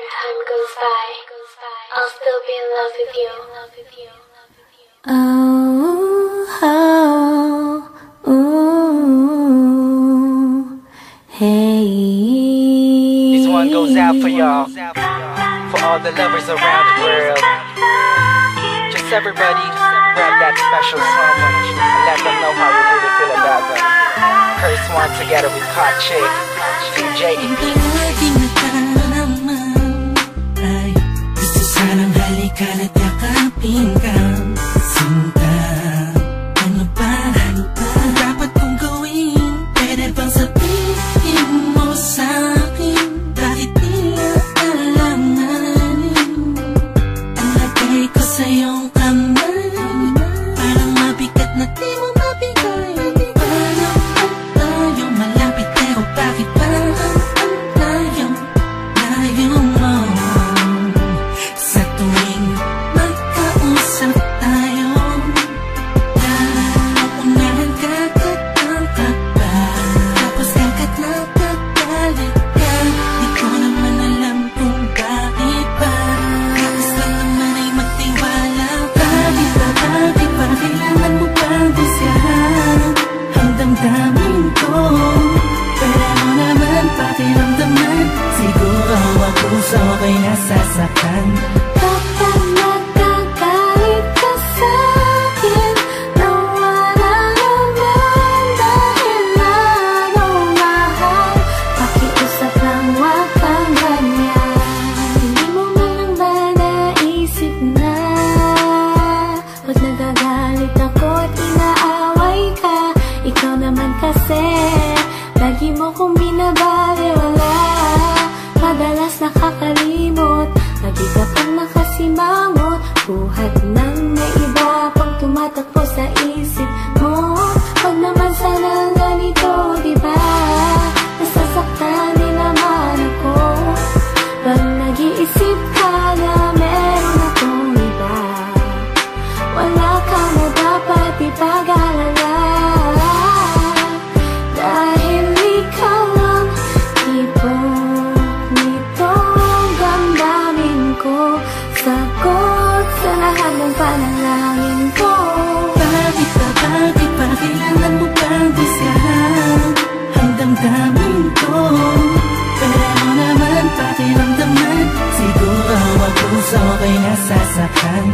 time goes by, I'll still be in love with you. Hey. This one goes out for y'all, for all the lovers around the world. Just everybody, grab that special someone and let them know how you really feel about them. Curse one together with Hot Chick, CJEP. Ay, gusto sanang halikan at yakapin ka. Sinta, ano ba ang dapat kong gawin? Pwede bang sabihin mo sa'kin? Kahit di na alanganin, ang lagay ko sa iyong kamay, parang mabigat na di mo mabigay. Paano tayo malapit pero bakit ba ang layo mo? Sa tuwing magkausap tayo, nauunahan kagad ang kaba, tapos kagad natagalit ka. Di ko naman alam kung bakit ba. Tapos lang naman ay magtiwala ka. Bakit ba kailangan mo pang busyahan ang damdamin ko? Pwede mo naman pakiramdaman, siguro ako sa okay nasasaktan. Kapag nagkagalit ka sa'kin, nawala naman dahil lalong mahal. Pakiusap lang, wag kang ganyan. Hindi mo man lang ba naisip na pag nagagalit ako at inaaway ka, ikaw naman kasi lagi mo kong binabaliwala. Madalas nakakalimot, lagi ka pang nakasimangot, buhat ng may iba pang tumatakbo sa isip mo. Wag naman sana ganito, diba? Nasasaktan din naman ako pag nag-iisip ka na meron akong iba. Wala ka na dapat ipag-alala, dahil ikaw ang tipong nitong damdamin ko, sagot sa lahat ng panalangin ko. Bakit ba kailangan mo pang busyahan ang damdamin ko? Pwede mo naman pakiramdaman, siguro ako sa okay nasasaktan.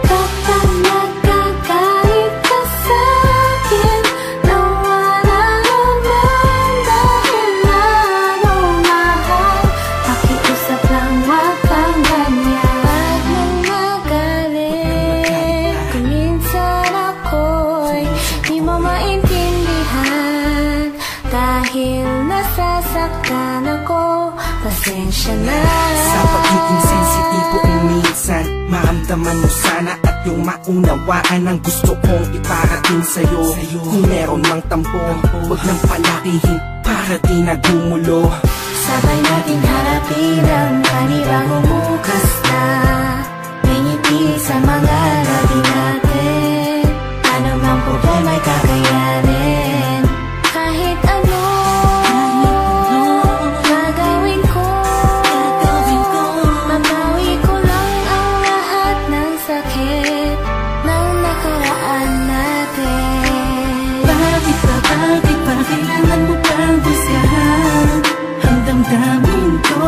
Kapag nagkagalit ka sa'kin, nawala naman dahil lalong mahal. Pakiusap lang, wag kang ganyan. Pag nang magalit, kung minsan ako'y di mo maintindihan, dahil nasasaktan ako, pasensya na. Sa pagiging sensitibo minsan, maramdaman mo sana at yung maunawaan ang gusto kong iparating sa'yo. Kung meron mang tampo, huwag nang palakihin para di nagumulo. Sabay natin harapin ang panibagong bukas na may ngiti sa mga labi natin. Ano mang problema'y kakayanin, kahit ano gagawin ko. Mabawi ko lang ang lahat ng sakit ng nakaraan natin. Bakit ba kailangan mo pang busyahan ang damdamin ko?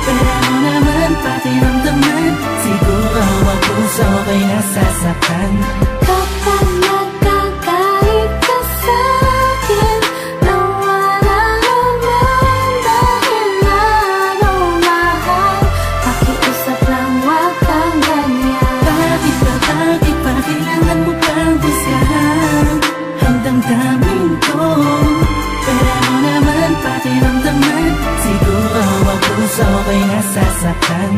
Pwede mo naman pakiramdaman, siguro ako sa okay nasasaktan. Kapag nagkagalit ka sa'kin, nawala naman dahil lalong mahal. Pakiusap lang, wag kang ganyan. Bakit ba kailangan mo pang busyahan ang damdamin ko? Pwede mo naman pakiramdaman, siguro ako sa okay nasasaktan.